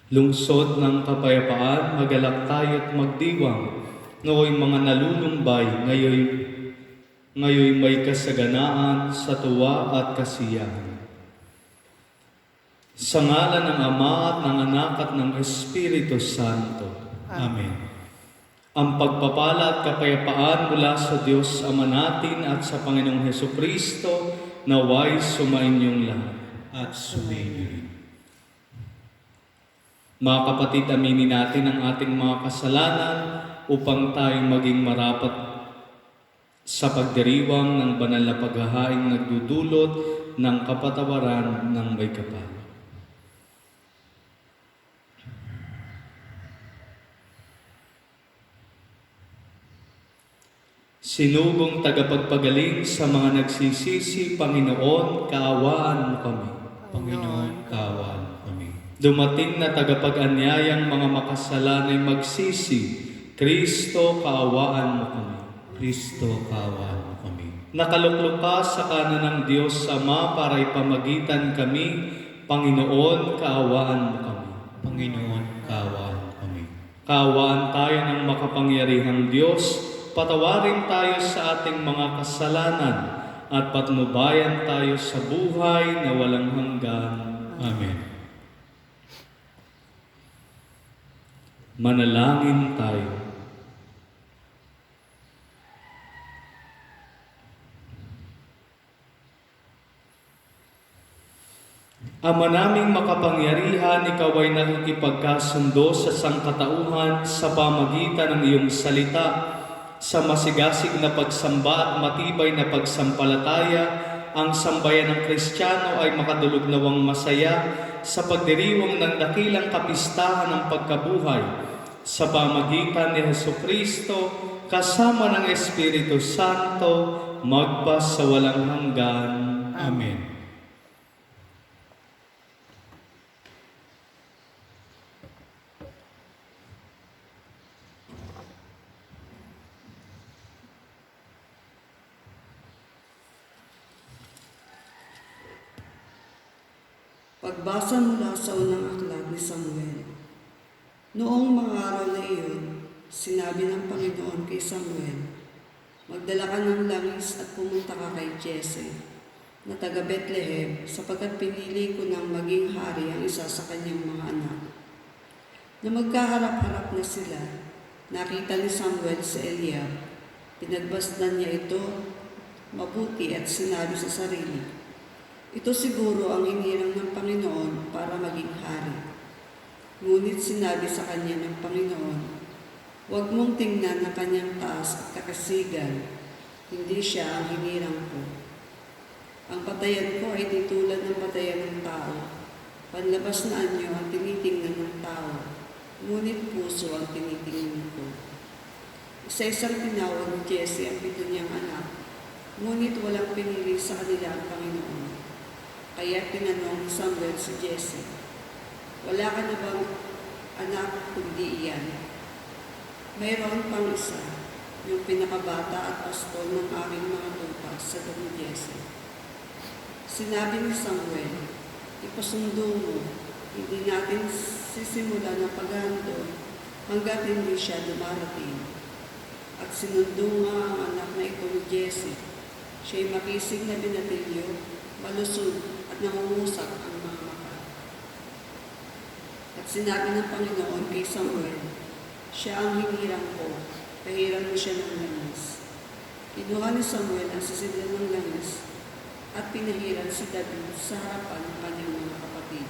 Lungsod ng kapayapaan, magalak tayo't magdiwang. Nooy mga nalulumbay, ngayoy may kasaganaan sa tuwa at kasiyahan. Sa ngalan ng Ama at ng Anak at ng Espiritu Santo. Amen. Ang pagpapala at kapayapaan mula sa Diyos Ama natin at sa Panginoong Hesukristo naway sumainyong lahat. At sumainyo rin. Mga kapatid, aminin natin ang ating mga kasalanan upang tayo maging marapat sa pagdiriwang ng banal na paghahaing nagdudulot ng kapatawaran ng may kapal. Sinugong tagapagpagaling sa mga nagsisisi, Panginoon, kaawaan mo kami. Panginoon, kaawaan mo kami. Dumating na tagapag-anyayang mga makasalanay magsisi, Kristo, kaawaan mo kami. Kristo, kaawaan mo kami. Nakaluklok ka sa kanan ng Diyos Ama para ipamagitan kami, Panginoon, kaawaan mo kami. Panginoon, kaawaan mo kami. Kaawaan tayo ng makapangyarihang Diyos, patawarin tayo sa ating mga kasalanan at patnubayan tayo sa buhay na walang hanggan. Amen. Manalangin tayo. Ama naming makapangyarihan, Ikaw ay nakikipagkasundo sa sangkatauhan sa pamagitan ng iyong salita. Sa masigasig na pagsamba at matibay na pagsampalataya, ang sambayan ng Kristiyano ay makadulog nawang masaya sa pagdiriwang ng dakilang kapistahan ng pagkabuhay sa pamagitan ni Hesukristo kasama ng Espiritu Santo magpa sa walang hanggan. Amen. Pagbasa mula sa unang aklat ni Samuel. Noong mga araw na iyon, sinabi ng Panginoon kay Samuel, "Magdala ka ng langis at pumunta ka kay Jesse, na taga Bethlehem, sapagkat pinili ko ng maging hari ang isa sa kanyang mga anak." Na magkaharap-harap na sila, nakita ni Samuel si Eliab. Pinagbasdan niya ito mabuti at sinabi sa sarili, "Ito siguro ang hinirang ng Panginoon para maging hari." Ngunit sinabi sa kanya ng Panginoon, "Huwag mong tingnan ang kanyang taas at kakasigan, hindi siya ang hinirang ko. Ang patayan ko ay di tulad ng patayan ng tao. Panlabas na anyo ang tinitingnan ng tao, ngunit puso ang tinitingnan ko." Isa-isang tinawag ni Jesse ang 7 niyang anak, ngunit walang pinili sa kanila ang Panginoon. Kaya tinanong ni Samuel si Jesse, "Wala ka na bang anak kundi iyan?" "Mayroon pang isa, yung pinakabata at pastol ng aking mga tupa," sagot ni Jesse. Sinabi ni Samuel, "Ipasundo mo, hindi natin sisimula ng paghahandog hanggat hindi siya dumarating." At sinundo nga ang anak na ito ni Jesse. Siya'y makisig na binatilyo, malusog at nangungusap ang mga mata. At sinabi ng Panginoon kay Samuel, "Siya ang hinirang ko, pahiran mo siya ng langis." Kinuha ni Samuel ang sisidlan ng langis at pinahiran si David sa harapan ng kanyang mga kapatid.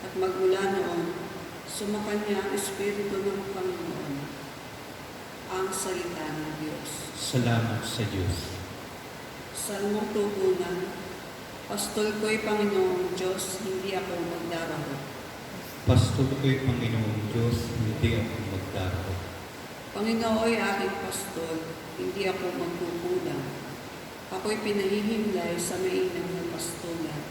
At magmula noon, sumakan niya ang Espiritu ng Panginoon. Ang salita ng Diyos. Salamat sa Diyos. Salmong tugunan. Pastol ko'y Panginoong Diyos, hindi ako magdarako. Pastol ko'y Panginoong Diyos, hindi ako magdarako. Panginooy aking pastol, hindi ako magkukulang. Ako'y pinahihimlay sa mainam na pastulan,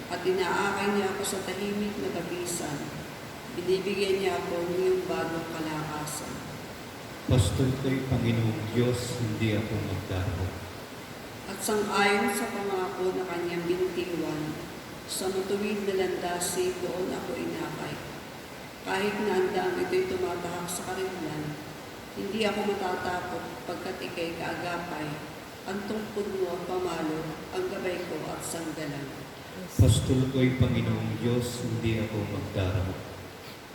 at inaakay niya ako sa tahimik na tapisan. Binibigyan niya ako ng iyong bagong kalakasan. Pastol ko'y Panginoong Diyos, hindi ako magdarako. At sang-ayon sa pangako na kanyang binitiwan, sa matuwid na landasi doon ako inakay. Kahit na ang daang ito'y tumatahak sa karimlan, hindi ako matatakot pagkat ika'y kaagapay. Ang tungkod mo at pamalo, ang gabay ko at sanggalang. Pastol ko'y Panginoong Diyos, hindi ako magdarama.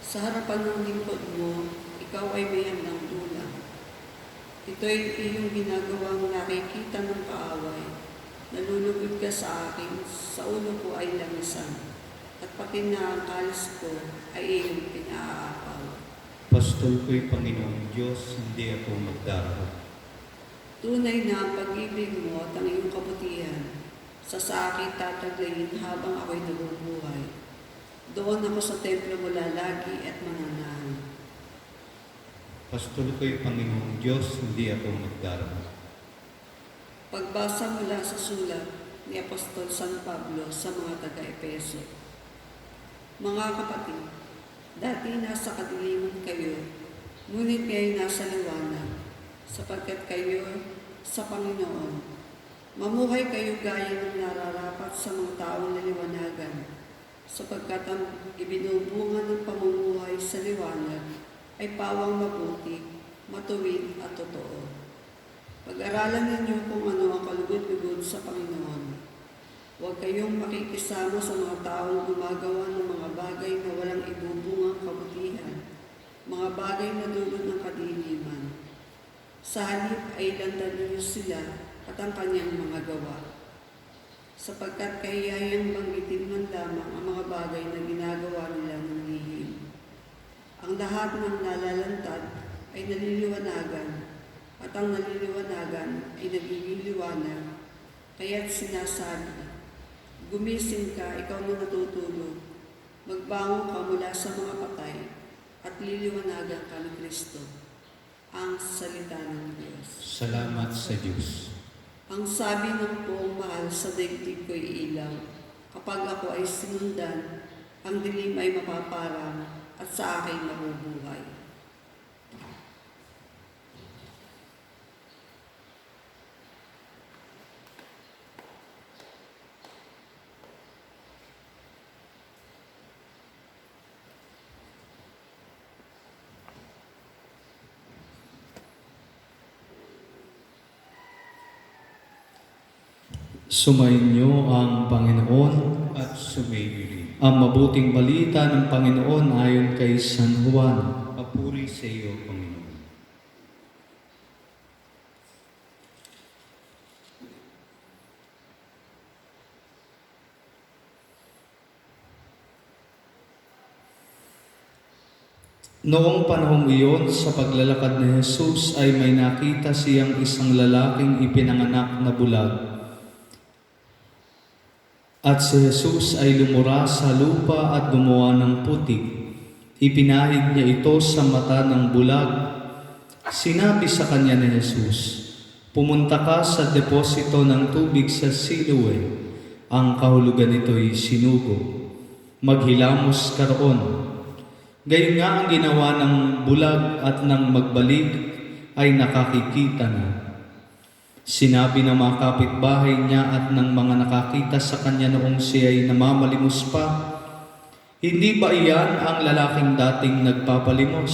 Sa harapan ng lingkod mo, ikaw ay may handang dulang. Ito'y iyong ginagawang nakikita ng kaaway. Nalulugod ka sa akin, sa ulo ko ay langisan, at pati na ang kalis ko ay iyong pinaapaw. Pastol ko'y Panginoong Diyos, hindi ako magdarama. Tunay na ang pag-ibig mo at ang iyong kabutihan sa akin tataglayin habang ako'y nabubuhay. Doon ako sa templo mo lalagi at mananahan. Pastol ko'y Panginoong Diyos, hindi ako magdarama. Pagbasa mula sa sulat ni Apostol San Pablo sa mga taga-Epeso. Mga kapatid, dati nasa kadiliman kayo, ngunit ngayon nasa liwanag, sapagkat kayo sa Panginoon. Mamuhay kayo gaya ng nararapat sa mga taong naliwanagan, sapagkat ang ibinubunga ng pamumuhay sa liwanag ay pawang mabuti, matuwid at totoo. Pag-aralan ninyo kung ano ang kalugod-lugod sa Panginoon. Huwag kayong makikisama sa mga taong gumagawa ng mga bagay na walang ibubungang kabutihan, mga bagay na dulot ng kadiliman. Sa halip ay landan ninyo sila at ang kanyang mga gawa. Sapagkat kahiyayang banggitin man lamang ang mga bagay na ginagawa nila ng lihim. Ang lahat ng nalalantad ay naliliwanagan, at ang naliliwanagan ay nagigiliwanag. Kaya't sinasabi, gumising ka, ikaw na natutulog, magbangon ka mula sa mga patay, at liliwanagan ka ng Kristo. Ang salita ng Diyos. Salamat sa Diyos. Ang sabi ng poong mahal sa daigdig ko'y ilaw. Kapag ako ay sinundan, ang dilim ay mapaparang at sa akin mabubuhay. Sumainyo ang Panginoon. At sumayo rin. Ang mabuting balita ng Panginoon ayon kay San Juan. Papuri sa iyo, Panginoon. Noong panahong iyon, sa paglalakad ni Jesus ay may nakita siyang isang lalaking ipinanganak na bulag. At si Jesus ay lumura sa lupa at gumawa ng putik. Ipinahid niya ito sa mata ng bulag. Sinabi sa kanya ni Jesus, "Pumunta ka sa deposito ng tubig sa Siloe." Ang kahulugan nito'y sinugo. "Maghilamos ka roon." Gayon nga ang ginawa ng bulag at nang magbalik ay nakakikita na. Sinabi ng mga kapitbahay niya at ng mga nakakita sa kanya noong siya ay namamalimos pa, "Hindi ba iyan ang lalaking dating nagpapalimos?"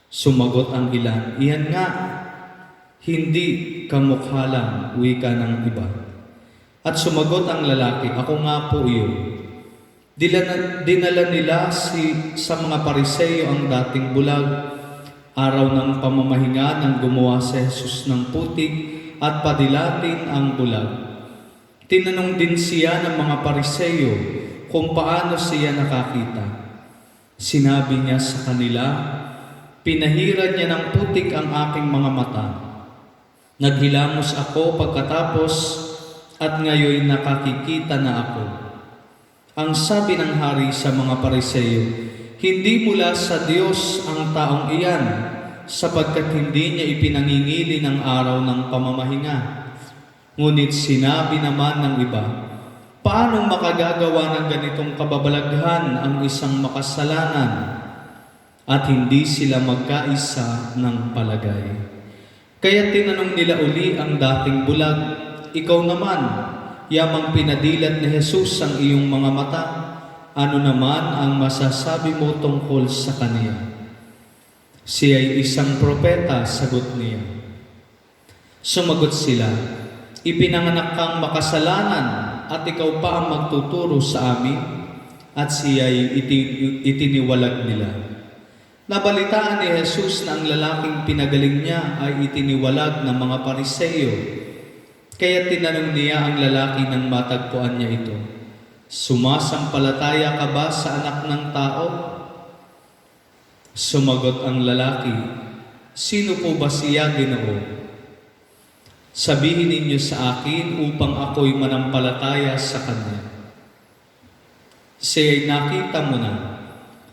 Sumagot ang ilan, "Iyan nga, hindi kamukha lang," wika ng iba. At sumagot ang lalaki, "Ako nga po iyon." Dinala nila sa mga Pariseo ang dating bulag. Araw ng pamamahinga nang gumawa si Jesus ng putik at padilatin ang bulag. Tinanong din siya ng mga Pariseo kung paano siya nakakita. Sinabi niya sa kanila, "Pinahiran niya ng putik ang aking mga mata. Naghilamos ako pagkatapos at ngayon nakakikita na ako." Ang sabi ng hari sa mga Pariseo, "Hindi mula sa Diyos ang taong iyan, sapagkat hindi niya ipinangingili ng araw ng pamamahinga." Ngunit sinabi naman ng iba, "Paano makagagawa ng ganitong kababalaghan ang isang makasalanan?" At hindi sila magkaisa ng palagay. Kaya tinanong nila uli ang dating bulag, "Ikaw naman, yamang pinadilat ni Jesus ang iyong mga mata, ano naman ang masasabi mo tungkol sa kaniya? Siya ay isang propeta, sagot niya. Sumagot sila, ipinanganak kang makasalanan at ikaw pa ang magtuturo sa amin? At siya ay itiniwalag nila. Nabalitaan ni Jesus na ang lalaking pinagaling niya ay itiniwalag ng mga Pariseo. Kaya tinanong niya ang lalaki nang matagpuan niya ito, sumasampalataya ka ba sa anak ng tao? Sumagot ang lalaki, sino po ba siya, Ginoo? Sabihin ninyo sa akin upang ako'y manampalataya sa kanya. Siya ay nakita mo na,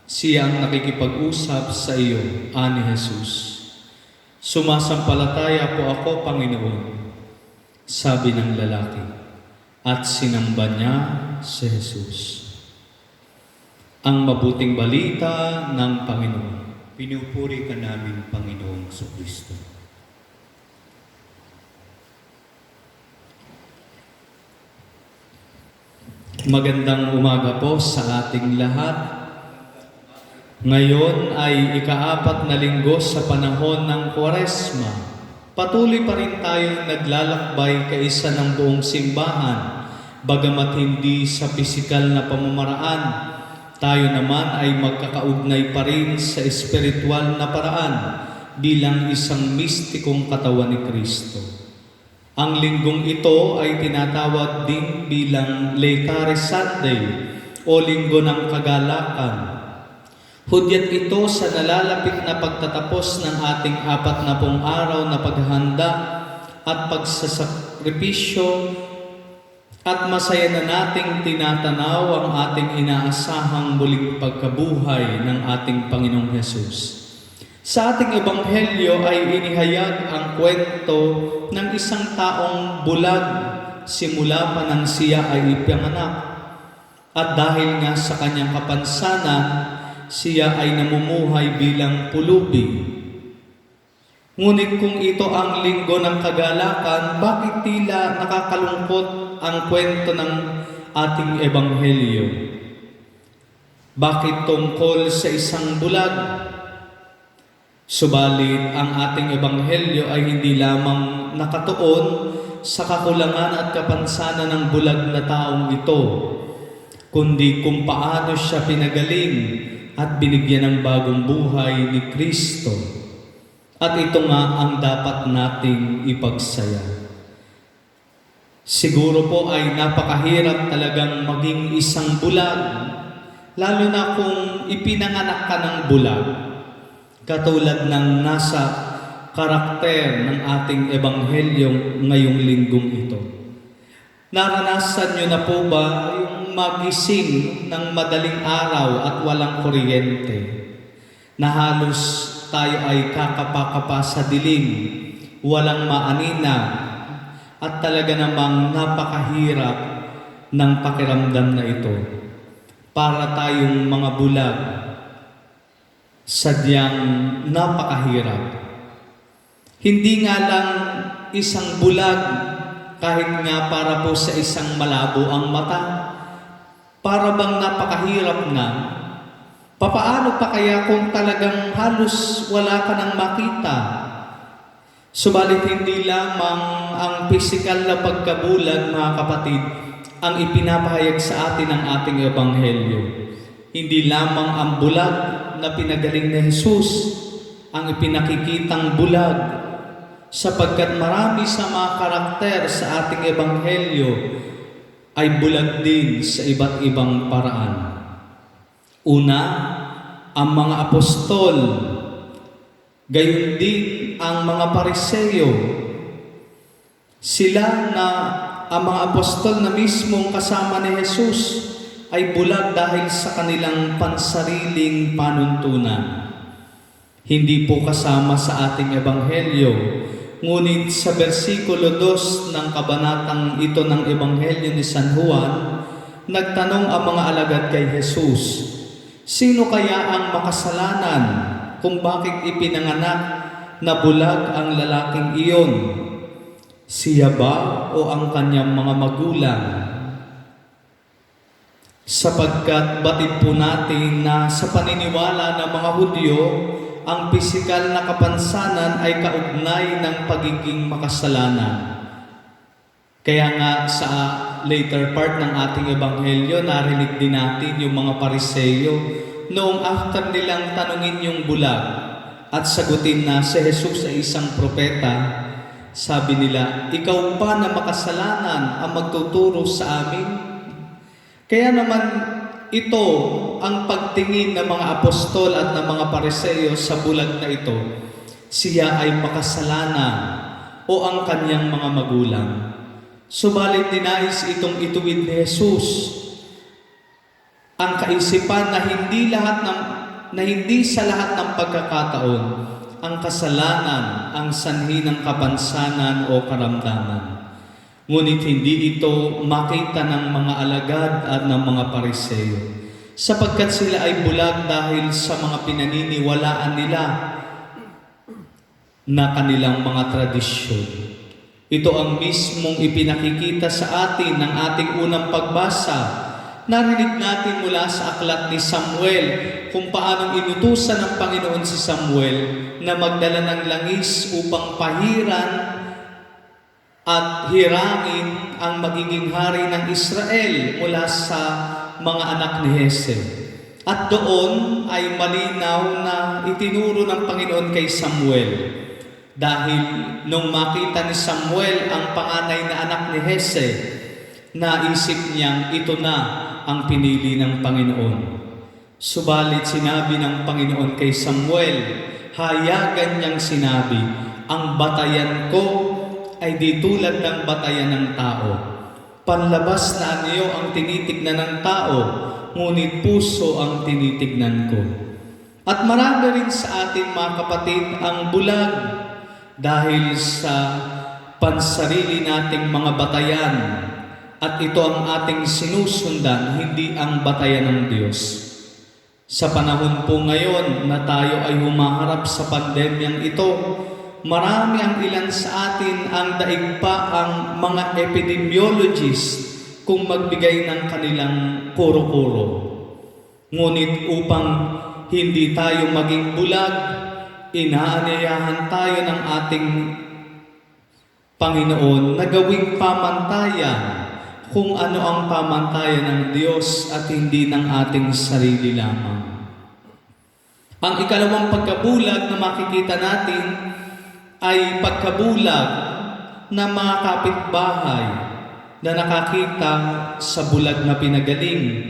siya ang nakikipag-usap sa iyo, ani Jesus. Sumasampalataya po ako, Panginoon, sabi ng lalaki, at sinamba niya si Jesus. Ang mabuting balita ng Panginoon. Pinupuri ka namin, Panginoong Kristo. Magandang umaga po sa ating lahat. Ngayon ay ika-4 na linggo sa panahon ng Kwaresma. Patuloy pa rin tayong naglalakbay kaisa ng buong simbahan, bagamat hindi sa pisikal na pamamaraan. Tayo naman ay magkakaugnay pa rin sa espiritual na paraan bilang isang mistikong katawan ni Kristo. Ang linggong ito ay tinatawag din bilang Laetare Sunday o Linggo ng Kagalakan. Hudyat ito sa nalalapit na pagtatapos ng ating 40 araw na paghahanda at pagsasakripisyo at masaya na nating tinatanaw ang ating inaasahang muling pagkabuhay ng ating Panginoong Hesus. Sa ating ebanghelyo ay inihayag ang kwento ng isang taong bulag simula pa nang siya ay ipinanganak. At dahil nga sa kanyang kapansanan, siya ay namumuhay bilang pulubi. Ngunit kung ito ang linggo ng kagalakan, bakit tila nakakalungkot ang kwento ng ating ebanghelyo? Bakit tungkol sa isang bulag? Subalit, ang ating ebanghelyo ay hindi lamang nakatuon sa kakulangan at kapansanan ng bulag na taong ito, kundi kung paano siya pinagaling at binigyan ng bagong buhay ni Kristo. At ito nga ang dapat nating ipagsaya. Siguro po ay napakahirap talagang maging isang bulag, lalo na kung ipinanganak ka ng bulag. Katulad ng nasa karakter ng ating ebanghelyo ngayong linggong ito. Naranasan nyo na po ba yung magising ng madaling araw at walang kuryente? Na halos tayo ay kakapa-kapa sa dilim, walang maanina, at talaga namang napakahirap ng pakiramdam na ito. Para tayong mga bulag, sadyang napakahirap. Hindi nga lang isang bulag, kahit nga para po sa isang malabo ang mata, para bang napakahirap na. Papaano pa kaya kung talagang halos wala ka nang makita? Subalit hindi lamang ang pisikal na pagkabulag, mga kapatid, ang ipinapahayag sa atin ng ating ebanghelyo. Hindi lamang ang bulag na pinagaling ni Jesus ang ipinakikitang bulag, sapagkat marami sa mga karakter sa ating ebanghelyo ay bulag din sa iba't ibang paraan. Una, ang mga apostol, gayon din ang mga Pariseo. Sila na ang mga apostol na mismong kasama ni Jesus ay bulag dahil sa kanilang pansariling panuntunan. Hindi po kasama sa ating ebanghelyo, ngunit sa versikulo 2 ng kabanatang ito ng ebanghelyo ni San Juan, nagtanong ang mga alagad kay Jesus, sino kaya ang makasalanan kung bakit ipinanganak na bulag ang lalaking iyon? Siya ba o ang kanyang mga magulang? Sapagkat batid po natin na sa paniniwala ng mga Hudyo, ang pisikal na kapansanan ay kaugnay ng pagiging makasalanan. Kaya nga sa later part ng ating ebanghelyo, narinig din natin yung mga Pariseyo noong after nilang tanungin yung bulag at sagutin na si Jesus ay isang propeta, sabi nila, ikaw pa na makasalanan ang magtuturo sa amin? Kaya naman ito ang pagtingin ng mga apostol at ng mga Pariseyo sa bulag na ito. Siya ay makasalanan o ang kanyang mga magulang. Subalit dinais itong ituwid ni Jesus. Ang kaisipan na hindi sa lahat ng pagkakataon ang kasalanan ang sanhi ng kapansanan o karamdaman. Ngunit hindi ito makita ng mga alagad at ng mga Pariseyo, sapagkat sila ay bulag dahil sa mga pinaniniwalaan nila na kanilang mga tradisyon. Ito ang mismong ipinakikita sa atin ng ating unang pagbasa. Narinig natin mula sa aklat ni Samuel kung paanong inutusan ng Panginoon si Samuel na magdala ng langis upang pahiran at hirangin ang magiging hari ng Israel mula sa mga anak ni Jese. At doon ay malinaw na itinuro ng Panginoon kay Samuel. Dahil nung makita ni Samuel ang panganay na anak ni Jese, naisip niyang ito na ang pinili ng Panginoon. Subalit sinabi ng Panginoon kay Samuel, hayagan niyang sinabi, ang batayan ko ay di tulad ng batayan ng tao. Panlabas na anyo ang tinitignan ng tao, ngunit puso ang tinitignan ko. At marami rin sa atin mga kapatid ang bulag dahil sa pansarili nating mga batayan. At ito ang ating sinusundan, hindi ang batayan ng Diyos. Sa panahon po ngayon na tayo ay humaharap sa pandemyang ito, marami ang ilan sa atin ang daig pa ang mga epidemiologists kung magbigay ng kanilang kuro-kuro. Ngunit upang hindi tayo maging bulag, inaanyayahan tayo ng ating Panginoon na gawing pamantayan kung ano ang pamantayan ng Diyos at hindi ng ating sarili lamang. Ang ikalawang pagkabulag na makikita natin ay pagkabulag ng mga kapitbahay na nakakita sa bulag na pinagaling.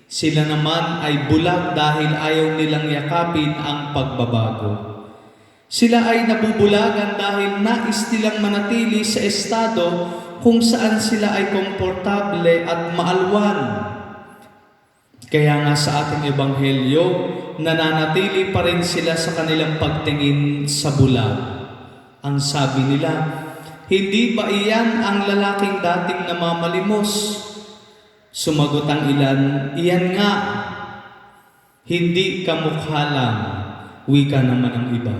Sila naman ay bulag dahil ayaw nilang yakapin ang pagbabago. Sila ay nabubulagan dahil nais nilang manatili sa estado kung saan sila ay komportable at maalwan. Kaya nga sa ating ebanghelyo, nananatili pa rin sila sa kanilang pagtingin sa bulag. Ang sabi nila, hindi ba iyan ang lalaking dating namamalimos? Sumagot ang ilan, iyan nga. Hindi kamukha lang, wika naman ang iba.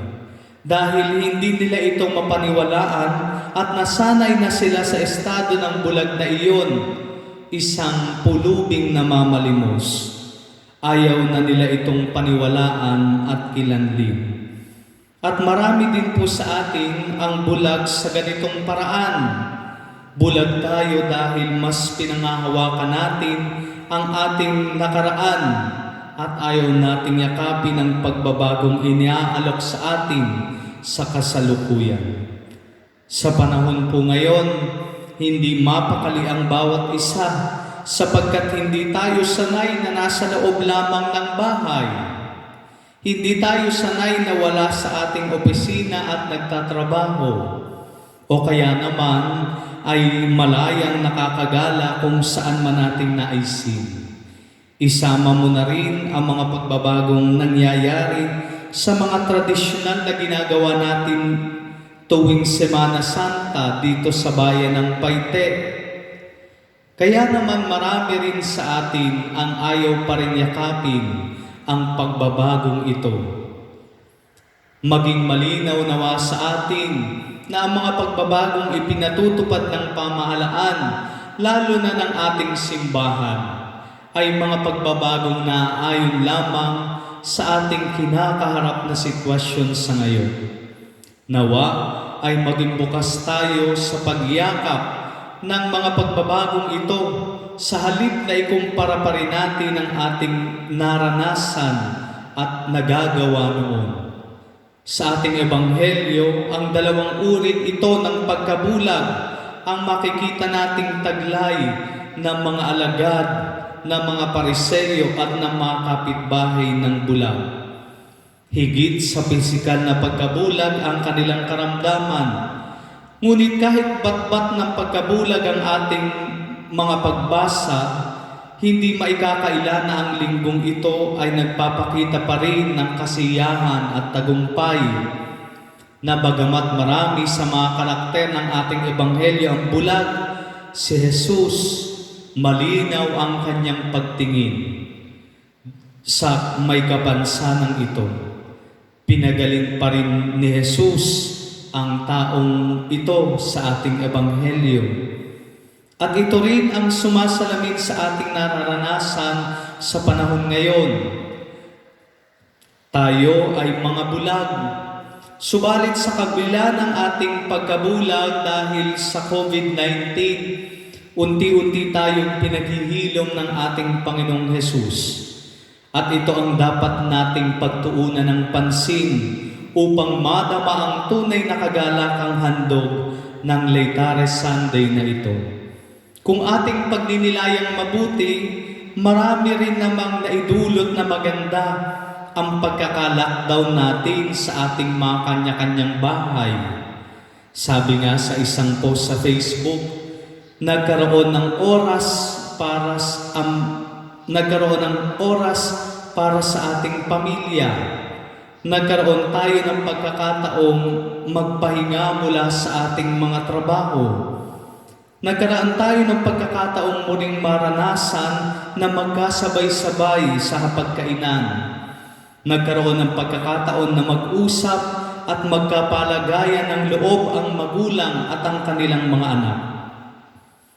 Dahil hindi nila ito mapaniwalaan at nasanay na sila sa estado ng bulag na iyon, isang pulubing namamalimos. Ayaw na nila itong paniwalaan at kilanlin. At marami din po sa atin ang bulag sa ganitong paraan. Bulag tayo dahil mas pinangahawakan natin ang ating nakaraan at ayaw nating yakapin ang pagbabagong iniaalok sa atin sa kasalukuyan. Sa panahon po ngayon, hindi mapakali ang bawat isa sapagkat hindi tayo sanay na nasa loob lamang ng bahay. Hindi tayo sanay na wala sa ating opisina at nagtatrabaho. O kaya naman ay malayang nakakagala kung saan man nating naisin. Isama mo na rin ang mga pagbabagong nangyayari sa mga tradisyonal na ginagawa natin tuwing Semana Santa dito sa bayan ng Paite. Kaya naman marami rin sa atin ang ayaw pa rin yakapin ang pagbabagong ito. Maging malinaw nawa sa atin na ang mga pagbabagong ipinatutupad ng pamahalaan, lalo na ng ating simbahan, ay mga pagbabagong naaayon lamang sa ating kinakaharap na sitwasyon sa ngayon. Nawa ay maging bukas tayo sa pagyakap ng mga pagbabagong ito sa halip na ikumpara pa rin natin ang ating naranasan at nagagawa noon. Sa ating ebanghelyo, ang dalawang uri ito ng pagkabulag ang makikita nating taglay ng mga alagad, ng mga Pariseo at ng mga kapitbahay ng bulag. Higit sa pisikal na pagkabulag ang kanilang karamdaman. Ngunit kahit batbat ng pagkabulag ang ating mga pagbasa, hindi maikakaila na ang linggong ito ay nagpapakita pa rin ng kasiyahan at tagumpay, na bagamat marami sa mga karakter ng ating ebanghelyo ang bulag, si Jesus, malinaw ang kanyang pagtingin sa may kapansanan ito. Pinagaling pa rin ni Jesus ang taong ito sa ating ebanghelyo. At ito rin ang sumasalamin sa ating nararanasan sa panahon ngayon. Tayo ay mga bulag. Subalit sa kabila ng ating pagkabulag dahil sa COVID-19, unti-unti tayong pinaghihilom ng ating Panginoong Hesus. At ito ang dapat nating pagtuunan ng pansin upang madama ang tunay na kagalakang handog ng Laetares Sunday na ito. Kung ating pagninilayang mabuti, marami rin namang naidulot na maganda ang pagkaka-lockdown natin sa ating mga kanya-kanyang bahay. Sabi nga sa isang post sa Facebook, nagkaroon ng oras para sa ating pamilya. Nagkaroon tayo ng pagkakataong magpahinga mula sa ating mga trabaho. Nagkaroon tayo ng pagkakataong muling maranasan na magkasabay-sabay sa hapagkainan. Nagkaroon ng pagkakataon na mag-usap at magkapalagayan ng loob ang magulang at ang kanilang mga anak.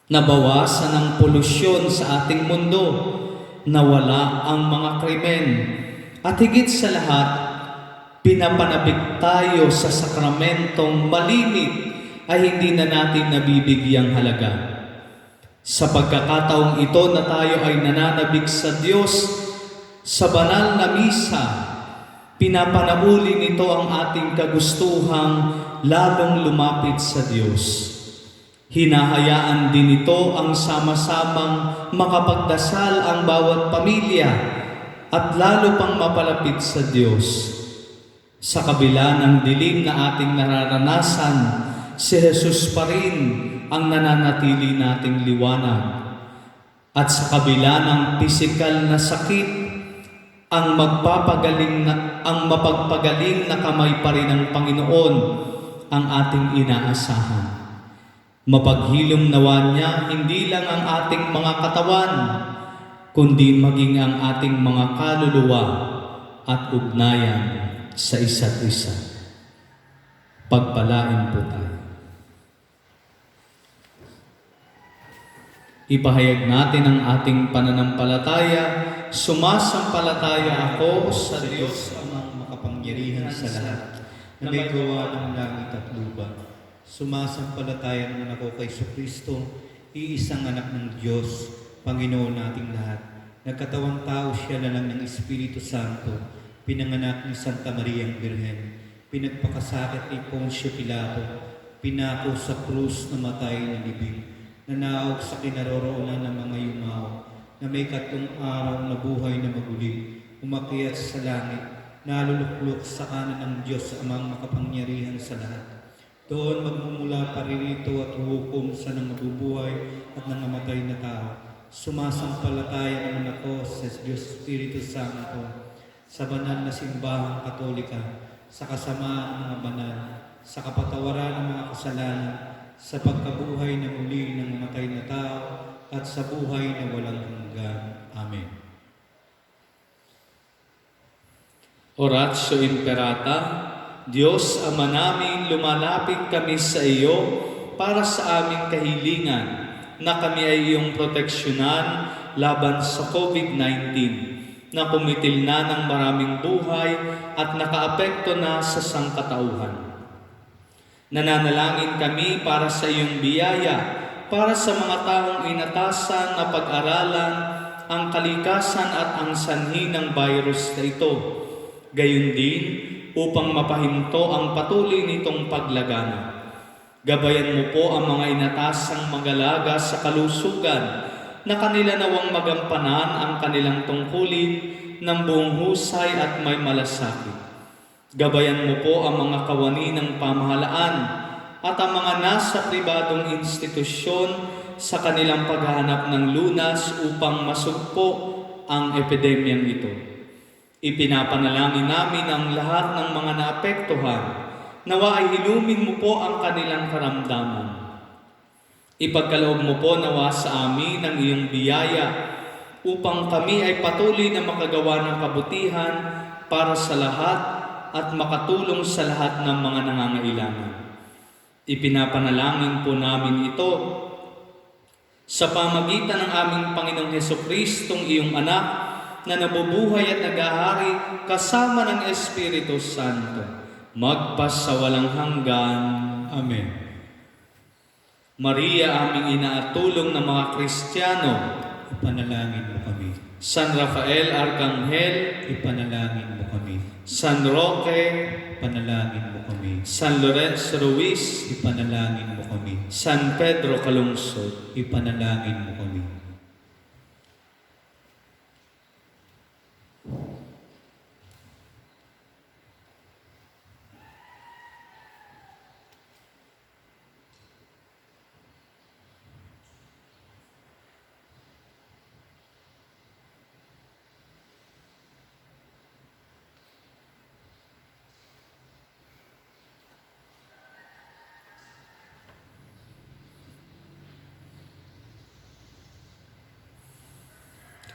Nabawasan ang polusyon sa ating mundo, nawala ang mga krimen, at higit sa lahat, pinapanabik tayo sa sakramentong malimit ay hindi na natin nabibigyang halaga. Sa pagkakataong ito na tayo ay nananabik sa Diyos sa banal na misa, pinapanauli nito ang ating kagustuhang lalong lumapit sa Diyos. Hinahayaan din ito ang sama-samang makapagdasal ang bawat pamilya at lalo pang mapalapit sa Diyos. Sa kabila ng dilim na ating nararanasan, si Jesus pa rin ang nananatili nating liwanag. At sa kabila ng pisikal na sakit, ang mapagpagaling na kamay pa rin ng Panginoon ang ating inaasahan. Mapaghilom nawa niya hindi lang ang ating mga katawan, kundi maging ang ating mga kaluluwa at ugnayan sa isa't isa. Pagpalain po tayo. Ipahayag natin ang ating pananampalataya. Sumasampalataya ako sa Diyos Amang makapangyarihan sa lahat, na may gawa ng langit at lupa. Sumasampalataya naman ako kay Kristo, iisang anak ng Diyos, Panginoon nating lahat. Nagkatawang tao siya na lang ng Espiritu Santo, pinanganak ni Santa Maria ang Birhen, pinagpakasakit ni Poncio Pilato, pinako sa krus na matay na libing, nanaog sa kinaroroonan ng mga yumao, na may 3 araw na buhay na maguling, umakyat sa langit, naluluklok sa kanan ng Diyos Amang makapangyarihan sa lahat. Doon magmumula pa rin ito at hukom sa nangabubuhay at nangamatay na tao. Sumasampalataya naman ako sa Diyos Espiritu Santo, sa banal na simbahang Katolika, sa kasamaan ng mga banal, sa kapatawaran ng mga kasalanan, sa pagkabuhay na muli ng namatay na tao, at sa buhay na walang hanggan. Amen. Oratio Imperata. Diyos Ama namin, lumalapit kami sa iyo para sa aming kahilingan, na kami ay iyong proteksyonan laban sa COVID-19 na kumitil na ng maraming buhay at nakaapekto na sa sangkatauhan. Nananalangin kami para sa iyong biyaya, para sa mga taong inatasan na pag-aralan ang kalikasan at ang sanhi ng virus na ito. Gayon din, upang mapahinto ang patuloy nitong paglagana. Gabayan mo po ang mga inatasang mag-alaga sa kalusugan na kanila nawang magampanan ang kanilang tungkulin ng buong husay at may malasakit. Gabayan mo po ang mga kawani ng pamahalaan at ang mga nasa pribadong institusyon sa kanilang paghahanap ng lunas upang masugpo ang epidemyang ito. Ipinapanalangin namin ang lahat ng mga naapektuhan. Nawa ay hilumin mo po ang kanilang karamdaman. Ipagkaloob mo po nawa sa amin ang iyong biyaya upang kami ay patuloy na makagawa ng kabutihan para sa lahat at makatulong sa lahat ng mga nangangailangan. Ipinapanalangin po namin ito sa pamagitan ng aming Panginoong Hesukristo, iyong anak, na nabubuhay at naghahari kasama ng Espiritu Santo, magpasawalang hanggan. Amen. Maria, aming ina at tulong ng mga Kristiyano, Ipanalangin mo kami. San Rafael Arcangel, Ipanalangin mo kami. San Roque, Ipanalangin mo kami. San Lorenzo Ruiz, Ipanalangin mo kami. San Pedro Calungsod. Ipanalangin mo kami.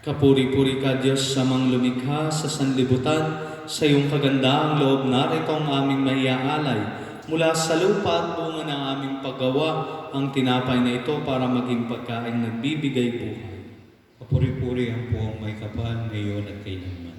Kapuri-puri ka, Diyos, sa mga lumikha sa sanlibutan, sa iyong kagandahang loob narito ang aming maiaalay. Mula sa lupa at bunga ng aming paggawa, ang tinapay na ito para maging pagkain nagbibigay buhay. Kapuri-puri ang puwang may kapal ngayon at kailanman.